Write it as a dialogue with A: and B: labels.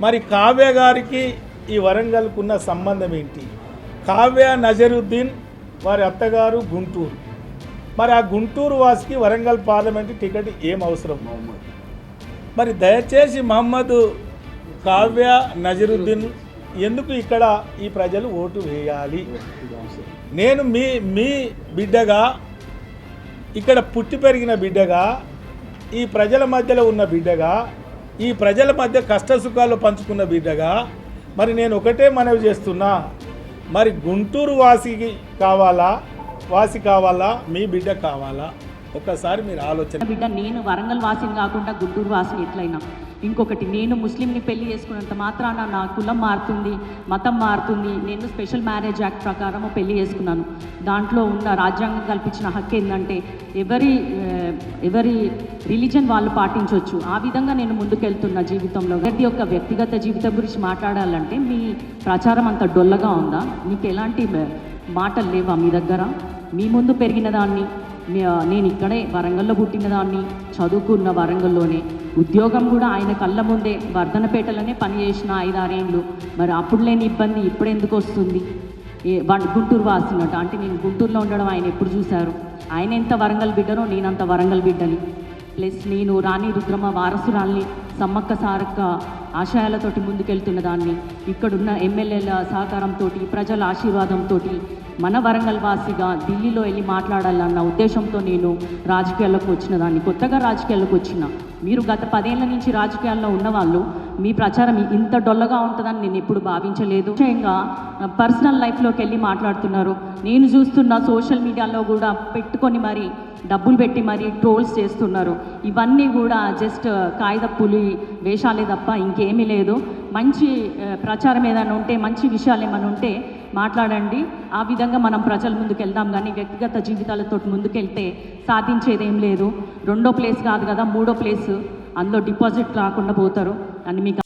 A: మరి కావ్య గారికి ఈ వరంగల్కున్న సంబంధం ఏంటి? కావ్య నజరుద్దీన్ వారి అత్తగారు గుంటూరు. మరి ఆ గుంటూరు వాసికి వరంగల్ పార్లమెంటు టికెట్ ఏం అవసరం? మరి దయచేసి మహమ్మద్ కావ్య నజరుద్దీన్ ఎందుకు ఇక్కడ ఈ ప్రజలు ఓటు వేయాలి? నేను మీ బిడ్డగా, ఇక్కడ పుట్టి పెరిగిన బిడ్డగా, ఈ ప్రజల మధ్యలో ఉన్న బిడ్డగా, ఈ ప్రజల మధ్య కష్ట సుఖాలు పంచుకున్న బిడ్డగా, మరి నేను ఒకటే మనవి చేస్తున్నా, మరి గుంటూరు వాసి కావాలా మీ బిడ్డ కావాలా? ఒక్కసారి మీరు ఆలోచన.
B: బిడ్డ నేను వరంగల్ వాసిని కాకుండా గుంటూరు వాసిని ఎట్లయినా. ఇంకొకటి, నేను ముస్లింని పెళ్లి చేసుకున్నంత మాత్రాన నా కులం మారుతుంది, మతం మారుతుంది. నేను స్పెషల్ మ్యారేజ్ యాక్ట్ ప్రకారం పెళ్లి చేసుకున్నాను. దాంట్లో ఉన్న రాజ్యాంగం కల్పించిన హక్కు ఏంటంటే ఎవరి రిలీజన్ వాళ్ళు పాటించవచ్చు. ఆ విధంగా నేను ముందుకెళ్తున్న జీవితంలో. ప్రతి ఒక్క వ్యక్తిగత జీవితం గురించి మాట్లాడాలంటే మీ ప్రచారం అంత డొల్లగా ఉందా? మీకు ఎలాంటి మాటలు లేవా మీ దగ్గర? మీ ముందు పెరిగిన దాన్ని, నేను ఇక్కడే వరంగల్లో పుట్టిన దాన్ని, చదువుకున్న వరంగల్లోనే, ఉద్యోగం కూడా ఆయన కళ్ళ ముందే వర్ధనపేటలోనే పనిచేసిన 5-6 ఏళ్ళు. మరి అప్పుడు లేని ఇబ్బంది ఇప్పుడు ఎందుకు వస్తుంది? గుంటూరు వాసినట్టు అంటే నేను గుంటూరులో ఉండడం ఆయన ఎప్పుడు చూశారు? ఆయన ఎంత వరంగల్ బిడ్డనో నేనంత వరంగల్ బిడ్డని. ప్లస్ నేను రాణి రుద్రమ వారసురాల్ని, సమ్మక్క సారక్క ఆశయాలతోటి ముందుకెళ్తున్న దాన్ని, ఇక్కడున్న ఎమ్మెల్యేల సహకారంతో, ప్రజల ఆశీర్వాదంతో మన వరంగల్ వాసిగా ఢిల్లీలో వెళ్ళి మాట్లాడాలన్న ఉద్దేశంతో నేను రాజకీయాల్లోకి వచ్చిన దాన్ని. కొత్తగా రాజకీయాల్లోకి వచ్చిన మీరు గత 10 ఏళ్ల నుంచి రాజకీయాల్లో ఉన్నవాళ్ళు మీ ప్రచారం ఇంత డొల్లగా ఉంటుందని నేను ఎప్పుడు భావించలేదు. ముఖ్యంగా పర్సనల్ లైఫ్లోకి వెళ్ళి మాట్లాడుతున్నారు. నేను చూస్తున్న సోషల్ మీడియాలో కూడా పెట్టుకొని మరి డబ్బులు పెట్టి మరి ట్రోల్స్ చేస్తున్నారు. ఇవన్నీ కూడా జస్ట్ కాగిత పులి వేషాలే తప్ప ఇంకేమీ లేదు. మంచి ప్రచారం ఏదైనా ఉంటే, మంచి విషయాలు ఏమైనా ఉంటే మాట్లాడండి. ఆ విధంగా మనం ప్రజల ముందుకు వెళ్దాం. కానీ వ్యక్తిగత జీవితాలతో ముందుకెళ్తే సాధించేదేం లేదు. 2వ ప్లేస్ కాదు కదా, 3వ ప్లేస్, అందులో డిపాజిట్ రాకుండా పోతారు అని మీకు